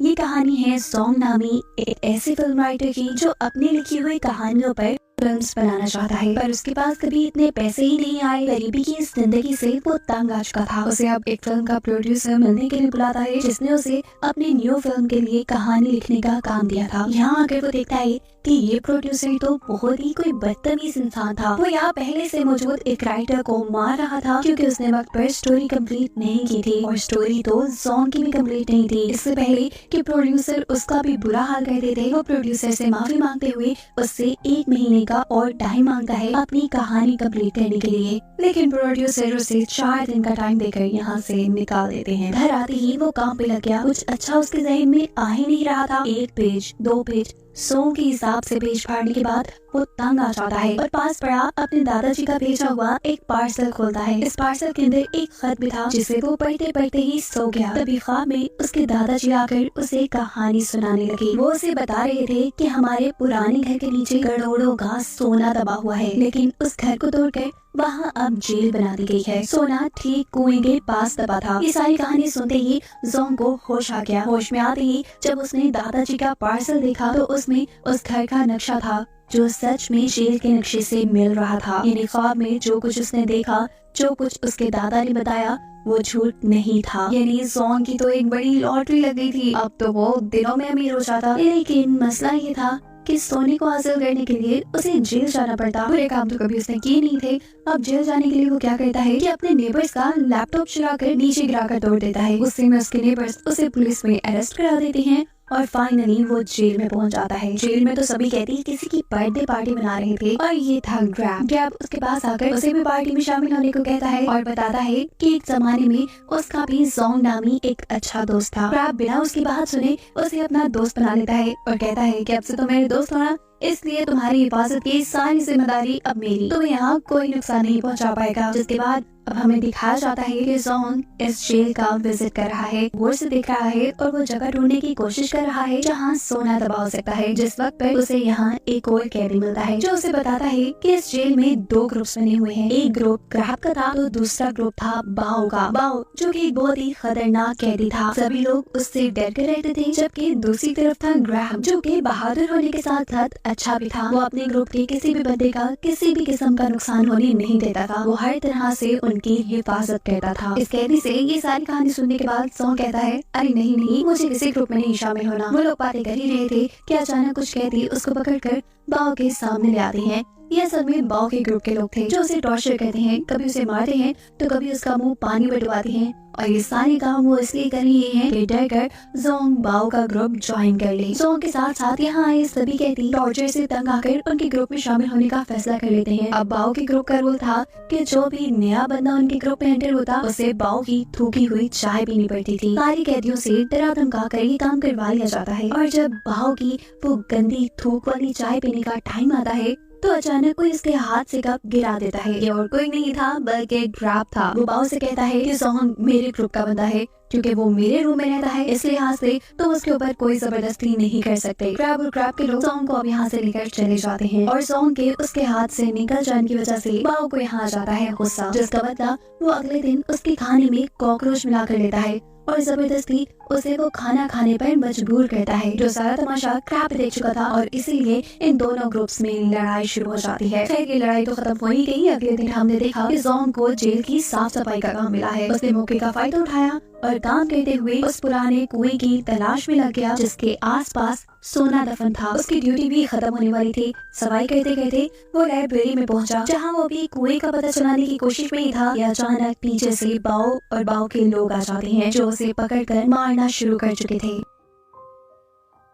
ये कहानी है जोंग नामी एक ऐसे फिल्म राइटर की जो अपनी लिखी हुई कहानियों पर फिल्म्स बनाना चाहता है, पर उसके पास कभी इतने पैसे ही नहीं आए। गरीबी की इस जिंदगी से वो तंग आ चुका था। उसे अब एक फिल्म का प्रोड्यूसर मिलने के लिए बुलाता है, जिसने उसे अपनी न्यू फिल्म के लिए कहानी लिखने का काम दिया था। यहाँ आकर वो देखता है कि ये प्रोड्यूसर तो बहुत ही कोई बदतमीज इंसान था। वो यहाँ पहले से मौजूद एक राइटर को मार रहा था क्योंकि उसने वक्त पर स्टोरी कंप्लीट नहीं की थी, और स्टोरी तो जोंग की भी कंप्लीट नहीं थी। इससे पहले कि प्रोड्यूसर उसका भी बुरा हाल कर देते, वो प्रोड्यूसर से माफी मांगते हुए उससे 1 महीने का और टाइम मांगता है अपनी कहानी कंप्लीट करने के लिए। लेकिन प्रोड्यूसर उसे 4 दिन का टाइम देकर यहाँ से निकाल देते हैं। घर आते ही वो काम पे लग गया। कुछ अच्छा उसके जहन में आ ही नहीं रहा था। 1 पेज 2 पेज 100 के हिसाब से पेज फाड़ने के बाद वो तंग आ जाता है और पास पड़ा अपने दादाजी का भेजा हुआ एक पार्सल खोलता है। इस पार्सल के अंदर एक खत भी था, जिसे वो पढ़ते पढ़ते ही सो गया। तभी ख्वाब में उसके दादाजी आकर उसे कहानी सुनाने लगे। वो उसे बता रहे थे कि हमारे पुराने घर के नीचे करोड़ों का सोना दबा हुआ है, लेकिन उस घर को तोड़कर वहाँ अब जेल बना दी गई है। सोना ठीक कुएं के पास दबा था। ये सारी कहानी सुनते ही जोंग को होश आ गया। होश में आते ही जब उसने दादाजी का पार्सल देखा तो उसमें उस घर का नक्शा था जो सच में जेल के नक्शे से मिल रहा था। यानी ख्वाब में जो कुछ उसने देखा, जो कुछ उसके दादा ने बताया, वो झूठ नहीं था। यानी जोंग की तो एक बड़ी लॉटरी लग गई थी। अब तो वो दिनों में अमीर हो जाता। लेकिन मसला ये था कि सोने को हासिल करने के लिए उसे जेल जाना पड़ता। बुरे काम तो कभी उसने किए नहीं थे। अब जेल जाने के लिए वो क्या करता है कि अपने नेबर्स का लैपटॉप चुरा कर नीचे गिरा कर तोड़ देता है। गुस्से में उसके नेबर्स उसे पुलिस में अरेस्ट करा देते हैं और फाइनली वो जेल में पहुंच जाता है। जेल में तो सभी कहती है किसी की बर्थडे पार्टी मना रहे थे, और ये था ग्रैब उसके पास आकर उसे भी पार्टी में शामिल होने को कहता है और बताता है कि एक जमाने में उसका भी जोंग नामी एक अच्छा दोस्त था। ग्रैब बिना उसकी बात सुने उसे अपना दोस्त बना लेता है और कहता है कि अब से तो मेरे दोस्त होना, इसलिए तुम्हारी हिफाजत की सारी जिम्मेदारी अब मेरी। तुम्हें यहाँ कोई नुकसान नहीं पहुँचा पाएगा। जिसके बाद अब हमें दिखाया जाता है कि जोंग इस जेल का विजिट कर रहा है, गौर से देख रहा है और वो जगह ढूंढने की कोशिश कर रहा है जहाँ सोना दबा हो सकता है। जिस वक्त पर उसे यहाँ एक और कैदी मिलता है जो उसे बताता है कि इस जेल में 2 ग्रुप्स बने हुए हैं। एक ग्रुप ग्रैब का था तो दूसरा ग्रुप था बाओ का। बाओ जो कि एक बहुत ही खतरनाक कैदी था, सभी लोग उससे डर कर रहते थे, जबकि दूसरी तरफ था ग्रैब जो कि बहादुर होने के साथ साथ अच्छा भी था। वो अपने ग्रुप के किसी भी बंदे का किसी भी किस्म का नुकसान होने नहीं देता था। वो हर तरह से उनकी हिफाजत करता था। इस कैदी से ये सारी कहानी सुनने के बाद जोंग कहता है, अरे नहीं नहीं, मुझे किसी ग्रुप में नहीं शामिल होना। वो लोग बातें कर ही रहे थे कि अचानक कुछ कैदी उसको पकड़कर बाओ के सामने ले आते हैं। ये असल में बाओ के ग्रुप के लोग थे जो उसे टॉर्चर करते हैं, कभी उसे मारते हैं तो कभी उसका मुंह पानी में डुबाते हैं, और ये सारे काम वो इसलिए कर रहे हैं कि डर कर जोंग बाओ का ग्रुप ज्वाइन कर ले। जोंग के साथ साथ यहाँ आए सभी कैदी टॉर्चर से तंग आकर उनके ग्रुप में शामिल होने का फैसला कर लेते हैं। अब बाओ के ग्रुप का रूल था कि जो भी नया बंदा उनके ग्रुप में एंटर होता उसे बाओ की थूकी हुई चाय पीनी पड़ती थी। सारी कैदियों से डरा धमका कर ये काम करवा लिया जाता है, और जब बाओ की वो गंदी थूक वाली चाय पीने का टाइम आता है तो अचानक कोई इसके हाथ से कप गिरा देता है। ये और कोई नहीं था बल्कि ग्रैब था। वो बाओ से कहता है कि जोंग मेरे ग्रुप का बंदा है, क्योंकि वो मेरे रूम में रहता है, इस लिहाज से तो उसके ऊपर कोई जबरदस्ती नहीं कर सकते। ग्रैब और ग्रैब के लोग जोंग को अब यहाँ से लेकर चले जाते हैं, और जोंग के उसके हाथ से निकल जाने की वजह से बाओ को यहाँ आ जाता है गुस्सा, जिसका बदला वो अगले दिन उसके खाने में कॉकरोच मिला कर लेता है और जबरदस्ती उसे वो खाना खाने पर मजबूर करता है। जो सारा तमाशा ग्रैब देख चुका था, और इसीलिए इन दोनों ग्रुप्स में लड़ाई शुरू हो जाती है। खैर ये लड़ाई तो खत्म हो ही गई। अगले दिन हमने देखा कि जोंग को जेल की साफ सफाई का काम मिला है। उसने मौके का फायदा उठाया और काम करते हुए उस पुराने कुएं की तलाश में लग गया जिसके आसपास सोना दफन था। उसकी ड्यूटी भी खत्म होने वाली थी। सफाई करते करते वो लाइब्रेरी में पहुंचा, जहां वो भी कुएं का पता चलाने की कोशिश में ही था। या अचानक पीछे से बाओ और बाओ के लोग आ जाते हैं जो उसे पकड़कर मारना शुरू कर चुके थे।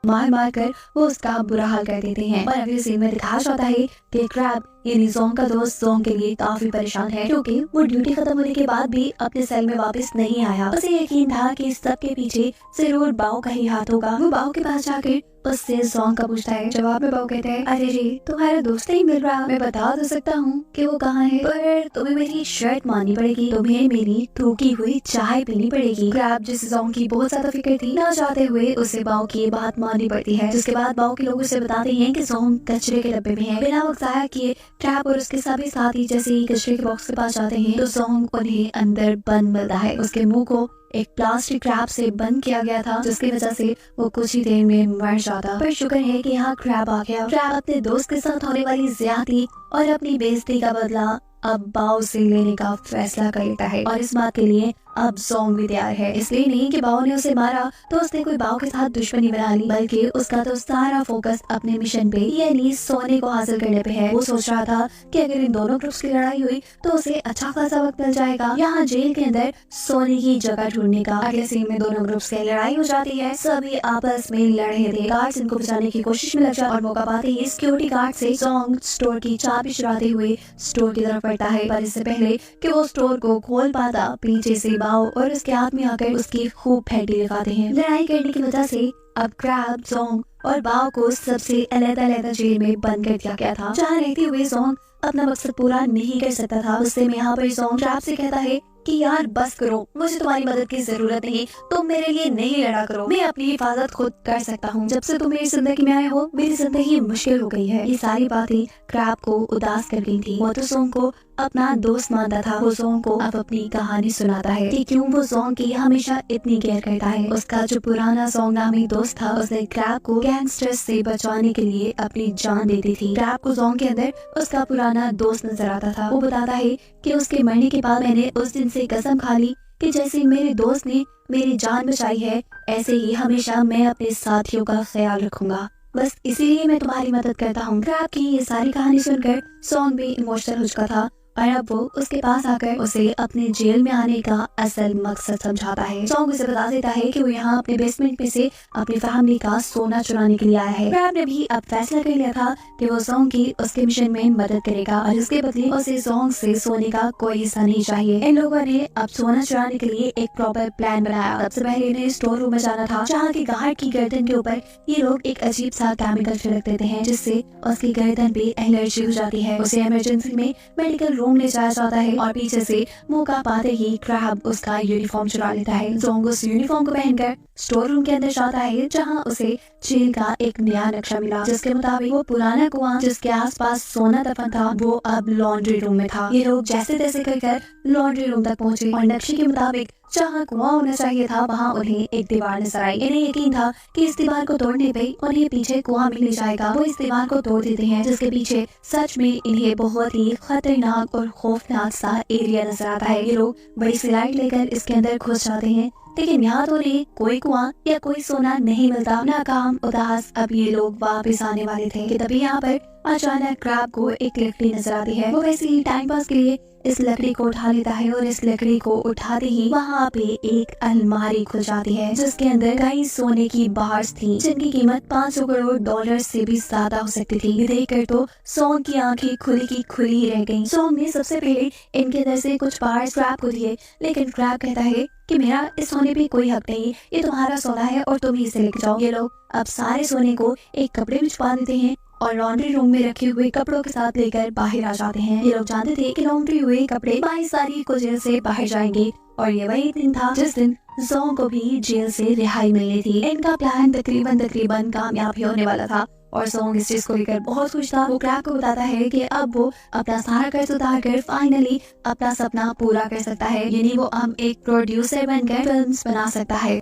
मार मार कर वो उसका बुरा हाल कर देते हैं। और अगले सीन में दिखाया जाता है कि ग्रैब यानी जोंग का दोस्त जोंग के लिए काफी परेशान है, क्योंकि वो ड्यूटी खत्म होने के बाद भी अपने सेल में वापस नहीं आया। उसे यकीन था कि इस सब के पीछे जरूर बाओ का ही हाथ होगा। वो बाओ के पास जाकर उससे जोंग का पूछता है। जवाब में बाओ कहता है, अरे रे तुम्हारा दोस्त नहीं मिल रहा। मैं बता तो सकता हूँ कि वो कहाँ है, पर तुम्हें मेरी शर्त माननी पड़ेगी, तुम्हें मेरी थूकी हुई चाय पीनी पड़ेगी। ग्रैब जिसे जोंग की बहुत ज्यादा फिक्र थी, न चाहते हुए उसे बाओ की बात माननी पड़ती है। जिसके बाद बाओ के लोग उसे बताते हैं कि जोंग कचरे के डब्बे में है। बिना वक्त जाया किए ग्रैब और उसके सभी साथी जैसे ही कचरे के बॉक्स के पास जाते हैं तो जोंग उन्हें अंदर बंद मिलता है। उसके मुंह को एक प्लास्टिक ट्रैप से बंद किया गया था, जिसकी वजह से वो कुछ ही देर में मर जाता। पर शुक्र है कि यहाँ क्रैब आ गया। क्रैब अपने दोस्त के साथ होने वाली ज्यादती और अपनी बेइज्जती का बदला अब बाओ से लेने का फैसला कर लेता है और इस बात के लिए अब जोंग भी तैयार है। इसलिए नहीं कि बाओ ने उसे मारा तो उसने कोई बाओ के साथ दुश्मनी बना ली, बल्कि उसका तो सारा फोकस अपने मिशन पे यानी सोने को हासिल करने पे है। वो सोच रहा था कि अगर इन दोनों ग्रुप्स की लड़ाई हुई तो उसे अच्छा खासा वक्त मिल जाएगा यहाँ जेल के अंदर सोने की जगह ढूंढने का। अगले सीन में दोनों ग्रुप्स की लड़ाई हो जाती है। सभी आपस में लड़ रहे थे। गार्ड्स इनको बचाने की कोशिश में लग जाते और मौका पाते ही सिक्योरिटी गार्ड से जोंग स्टोर की चाबी चुराते हुए स्टोर की तरफ बढ़ता है। पर इससे पहले कि वो स्टोर को खोल पाता, पीछे से बाओ और उसके आदमी आकर उसकी खूब फेंटी लगाते हैं। लड़ाई करने की वजह से अब क्रैब, जोंग और बाओ को सबसे अलग-अलग जेल में बंद कर दिया गया था, जहाँ रहते हुए जोंग अपना मकसद पूरा नहीं कर सकता था। उससे में यहाँ पर जोंग क्रैब से कहता है कि यार बस करो, मुझे तुम्हारी मदद की जरूरत नहीं, तुम मेरे लिए नहीं लड़ा करो, मैं अपनी हिफाजत खुद कर सकता हूँ। जब से तुम मेरी जिंदगी में आए हो मेरी जिंदगी मुश्किल हो गई है। ये सारी बातें क्रैब को उदास कर गई थी। वो तो जोंग को अपना दोस्त मानता था। वो जोंग को अब अपनी कहानी सुनाता है कि क्यों वो जोंग की हमेशा इतनी केयर करता है। उसका जो पुराना जोंग नामी दोस्त था, उसने क्रैब को गैंगस्टर्स से बचाने के लिए अपनी जान दे दी थी। क्रैब को जोंग के अंदर उसका पुराना दोस्त नजर आता था। वो बताता है कि उसके मरने के बाद मैंने उस दिन से कसम खा ली कि जैसे मेरे दोस्त ने मेरी जान बचाई है, ऐसे ही हमेशा मैं अपने साथियों का ख्याल रखूंगा। बस इसीलिए मैं तुम्हारी मदद करता हूँ। क्रैब की ये सारी कहानी सुनकर जोंग भी इमोशनल हो चुका था और अब वो उसके पास आकर उसे अपने जेल में आने का असल मकसद समझाता है। जोंग उसे बता देता है कि वो यहाँ अपने बेसमेंट में से अपनी फैमिली का सोना चुराने के लिए आया है। क्रैब ने भी अब फैसला कर लिया था कि वो जोंग की उसके मिशन में मदद करेगा और इसके बदले उसे जोंग से सोने का कोई हिस्सा नहीं चाहिए। इन लोगों ने अब सोना चुराने के लिए एक प्रॉपर प्लान बनाया। सबसे पहले इन्हें स्टोर रूम में जाना था, जहाँ की गार्ड की गर्दन के ऊपर ये लोग एक अजीब सा केमिकल छिड़क देते हैं, जिससे उसकी गर्दन पे एलर्जी हो जाती है। उसे इमरजेंसी में मेडिकल रूम ले जाया जाता है और पीछे से मौका पाते ही क्रैब उसका यूनिफॉर्म चुरा लेता है। जोंग उस यूनिफॉर्म को पहनकर स्टोर रूम के अंदर जाता है, जहां उसे जेल का एक नया नक्शा मिला, जिसके मुताबिक वो पुराना कुआं जिसके आसपास सोना दफन था वो अब लॉन्ड्री रूम में था। ये लोग जैसे तैसे कर लॉन्ड्री रूम तक पहुंचे और नक्शे के मुताबिक जहाँ कुआं होना चाहिए था वहाँ उन्हें एक दीवार नजर आई। इन्हें यकीन था कि इस दीवार को तोड़ने पे उन्हें पीछे कुआं मिल जाएगा। वो इस दीवार को तोड़ देते हैं, जिसके पीछे सच में इन्हें बहुत ही खतरनाक और खौफनाक सा एरिया नजर आता है। ये लोग बड़ी सी लाइट लेकर इसके अंदर घुस जाते हैं, लेकिन यहाँ तो उन्हें कोई कुआं या कोई सोना नहीं मिलता। नाकाम उदास अब ये लोग वापस आने वाले थे कि तभी यहाँ पर अचानक क्रैब को एक लकड़ी नजर आती है। वो वैसे ही टाइम पास के लिए इस लकड़ी को उठा लेता है और इस लकड़ी को उठाते ही वहाँ पे एक अलमारी खुल जाती है, जिसके अंदर कई सोने की बार्स थी, जिनकी कीमत 500 करोड़ डॉलर से भी ज्यादा हो सकती थी। देखकर तो जोंग की आंखें खुली की खुली ही रह गईं। जोंग ने सबसे पहले इनके अंदर से कुछ बार्स क्रैब को दिए, लेकिन क्रैब कहता है कि मेरा इस सोने पे कोई हक नहीं, ये तुम्हारा सोना है और तुम ही इसे लेके जाओ। ये लोग अब सारे सोने को एक कपड़े में छुपा देते हैं और लॉन्ड्री रूम में रखे हुए कपड़ों के साथ लेकर बाहर आ जाते हैं। ये लोग जानते थे कि लॉन्ड्री हुए कपड़े 22 तारीख को जेल से बाहर जाएंगे और ये वही दिन था जिस दिन जोंग को भी जेल से रिहाई मिलनी थी। इनका प्लान तकरीबन कामयाब ही होने वाला था और जोंग इस चीज को लेकर बहुत खुश था। वो क्रैब को बताता है कि अब वो अपना सारा कर्ज उतार कर फाइनली अपना सपना पूरा कर सकता है, यानी वो अब एक प्रोड्यूसर बनकर फिल्म्स बना सकता है।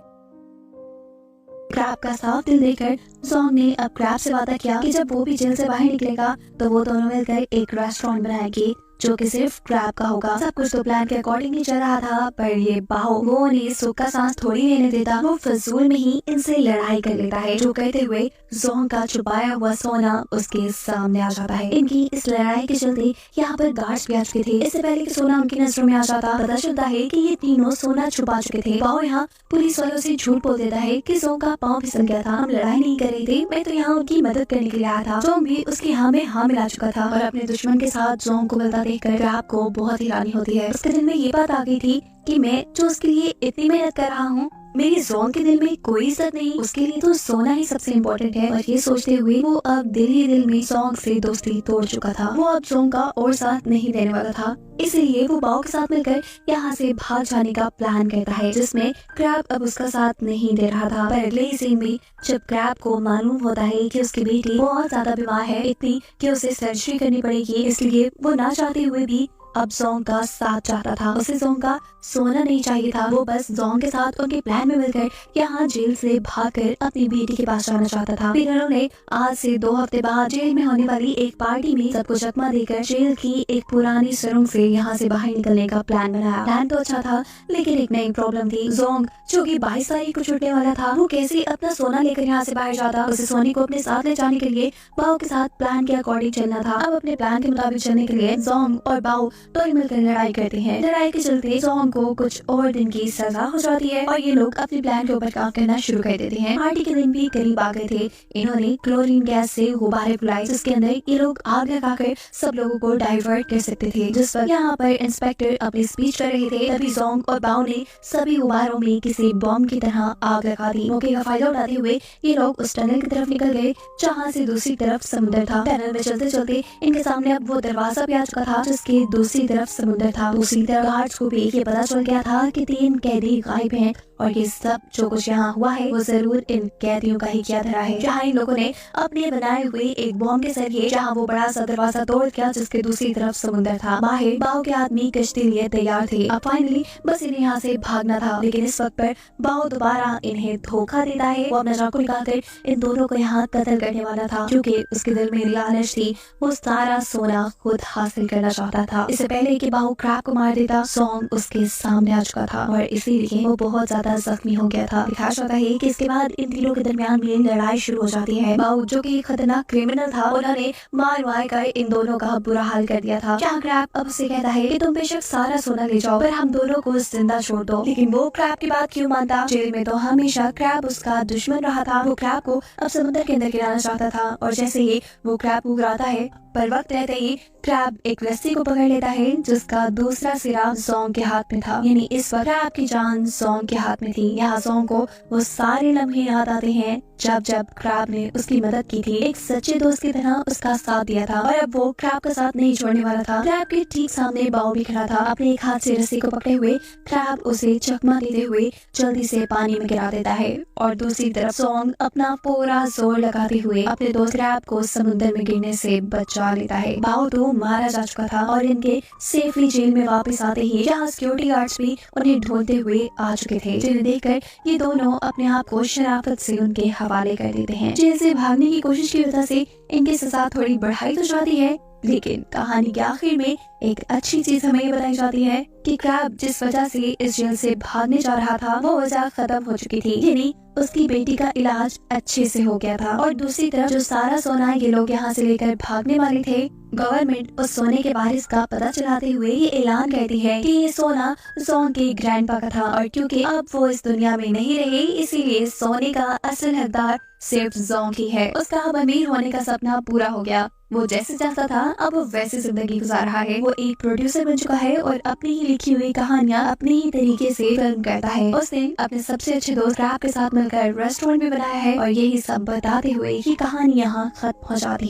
क्रैब का साफ दिल देखकर जोंग ने अब क्रैब से वादा किया कि जब वो भी जेल से बाहर निकलेगा तो वो दोनों मिलकर एक रेस्टोरेंट बनाएंगे जो कि सिर्फ क्रैब का होगा। सब कुछ तो प्लान के अकॉर्डिंग ही चल रहा था, पर ये बाहो वो उन्हें सुख का सांस थोड़ी लेने देता। वो फजूल में ही इनसे लड़ाई कर लेता है, जो कहते हुए जोंग का छुपाया हुआ सोना उसके सामने आ जाता है। इनकी इस लड़ाई के चलते यहाँ पर गार्ड्स भी आ चुके थे। इससे पहले कि सोना उनकी नजरों में आ जाता, पता चलता है कि ये तीनों सोना छुपा चुके थे। बाहो यहाँ पुलिस वालों से झूठ बोल देता है कि जोंग का पाँव फिसल गया था, हम लड़ाई नहीं कर रहे थे, मैं तो यहाँ उनकी मदद करने के लिए आया था। जोंग भी उसकी हाँ में हाँ मिला चुका था और अपने दुश्मन के साथ जोंग को मिलता देखकर क्रैब को बहुत हैरानी होती है। उसके दिल में ये बात आ गई थी कि मैं जो उसके लिए इतनी मेहनत कर रहा हूँ, मेरी जोंग के दिल में कोई इज्जत नहीं, उसके लिए तो सोना ही सबसे इम्पोर्टेंट है। और ये सोचते हुए वो अब दिल ही दिल में जोंग से दोस्ती तोड़ चुका था। वो अब जोंग का और साथ नहीं देने वाला था, इसीलिए वो बाओ के साथ मिलकर यहाँ से भाग जाने का प्लान करता है, जिसमें क्रैब अब उसका साथ नहीं दे रहा था। पर अगले ही सीन में जब क्रैब को मालूम होता है कि उसकी बेटी बहुत ज्यादा बीमार है, इतनी कि उसे सर्जरी करनी पड़ेगी, इसलिए वो ना चाहते हुए भी अब जोंग का साथ चाहता था। उसे जोंग का सोना नहीं चाहिए था। वो बस जोंग के साथ उनके प्लान में मिलकर यहाँ जेल से भागकर अपनी बेटी के पास जाना चाहता था। फिर उन्होंने आज से 2 हफ्ते बाद जेल में होने वाली एक पार्टी में सबको चकमा देकर जेल की एक पुरानी सुरंग से यहाँ से बाहर निकलने का प्लान बनाया। प्लान तो अच्छा था, लेकिन एक नई प्रॉब्लम थी। जोंग जो कि 22 तारीख को छूटने वाला था, वो कैसे अपना सोना लेकर यहाँ से बाहर जाता। उसे सोने को अपने साथ ले जाने के लिए बाओ के साथ प्लान के अकॉर्डिंग चलना था। अब अपने प्लान के मुताबिक चलने के लिए जोंग और बाओ दोनों मिलकर लड़ाई करते हैं। लड़ाई के चलते जोंग को कुछ और दिन की सजा हो जाती है और ये लोग अपने प्लान के ऊपर काम करना शुरू कर देते हैं। पार्टी के दिन भी करीब आ गए थे। इन्होंने क्लोरीन गैस से गुब्बारे फुलाए, जिसके अंदर ये लोग आग लगाकर सब लोगों को डाइवर्ट कर सकते थे। जिस पर यहाँ पर इंस्पेक्टर अपनी स्पीच कर रहे थे, तभी जोंग और बाओ ने सभी गुब्बारों में किसी बॉम्ब की तरह आग लगा दी। मौके का फायदा उठाते हुए ये लोग उस टनल की तरफ निकल गए जहाँ से दूसरी तरफ समुद्र था। टनल में चलते चलते इनके सामने अब वो दरवाजा भी आ चुका था जिसके दूसरी तरफ समुद्र था। दूसरी तरफ गार्ड्स को भी ये पता चल गया था कि 3 कैदी गायब हैं और ये सब जो कुछ यहाँ हुआ है वो जरूर इन कैदियों का ही किया धरा है। जहाँ इन लोगों ने अपने बनाए हुए एक बॉम्ब के जरिए जहाँ वो बड़ा सा दरवाजा तोड़ दिया जिसके दूसरी तरफ समुद्र था। बाहर बाओ के आदमी कश्ती लिए तैयार थे। अब फाइनली बस इन्हें यहाँ से भागना था, लेकिन इस वक्त पर बाओ दोबारा इन्हें धोखा देता है। वो अपना चाकू निकालकर इन दोनों को यहाँ कत्ल करने वाला था, क्योंकि उसके दिल में लालच थी। वो सारा सोना खुद हासिल करना चाहता था। इससे पहले कि बाओ क्रैब को मार देता, जोंग उसके सामने आ चुका था और इसीलिए वो बहुत ज्यादा जख्मी हो गया था। दिखाया जाता है कि इसके बाद इन तीनों के दरमियान में लड़ाई शुरू हो जाती है। बाओ जो कि खतरनाक क्रिमिनल था, उन्होंने मार कर इन दोनों का बुरा हाल कर दिया था। जहाँ क्रैब अब उसे कहता है कि तुम बेशक सारा सोना ले जाओ पर हम दोनों को जिंदा छोड़ दो, लेकिन वो क्रैब की बात क्यों मानता। जेल में तो हमेशा क्रैब उसका दुश्मन रहा था। वो क्रैब को अब समुद्र के अंदर गिराना चाहता था और जैसे ही वो क्रैब को गिराता है, पर वक्त रहते ही क्रैब एक रस्सी को पकड़ लेता है जिसका दूसरा सिरा जोंग के हाथ में था। यानी इस वक्त क्रैब की जान जोंग के हाथ में थी। यहाँ जोंग को वो सारे लम्हे याद आते हैं जब जब क्रैब ने उसकी मदद की थी, एक सच्चे दोस्त की तरह उसका साथ दिया था और अब वो क्रैब का साथ नहीं छोड़ने वाला था। क्रैब के ठीक सामने बाओ भी खड़ा था। अपने एक हाथ से रस्सी को पकड़े हुए क्रैब उसे चकमा देते हुए जल्दी से पानी में गिरा देता है और दूसरी तरफ जोंग अपना पूरा जोर लगाते हुए अपने दोस्त क्रैब को समुद्र में गिरने से बचा लेता है। बाओ तो मारा जा चुका था और इनके सेफली जेल में वापस आते ही यहाँ सिक्योरिटी गार्ड्स भी उन्हें ढूंढते हुए आ चुके थे, जिन्हें देखकर ये दोनों अपने आप को शराफत से उनके हवाले कर देते हैं। जेल से भागने की कोशिश की वजह से इनकी सजा थोड़ी बढ़ाई तो जाती है, लेकिन कहानी के आखिर में एक अच्छी चीज हमें ये बताई जाती है कि क्रैब जिस वजह से इस जेल से भागने जा रहा था वो वजह खत्म हो चुकी थी। यानी उसकी बेटी का इलाज अच्छे से हो गया था। और दूसरी तरफ जो सारा सोना ये लोग यहाँ से लेकर भागने वाले थे, गवर्नमेंट उस सोने के वारिस का पता चलाते हुए ये ऐलान करती है कि ये सोना जोंग के ग्रैंडपा का था और क्योंकि अब वो इस दुनिया में नहीं रहे, इसीलिए सोने का असल हकदार सिर्फ जोंग ही है। उसका अब अमीर होने का सपना पूरा हो गया। वो जैसे चाहता था अब वो वैसे जिंदगी गुजार रहा है। वो एक प्रोड्यूसर बन चुका है और अपनी ही लिखी हुई कहानियाँ अपने ही तरीके से फिल्म करता है। उसने अपने सबसे अच्छे दोस्त क्रैब के साथ मिलकर रेस्टोरेंट भी बनाया है और यही सब बताते हुए ये कहानी यहाँ खत्म हो जाती है।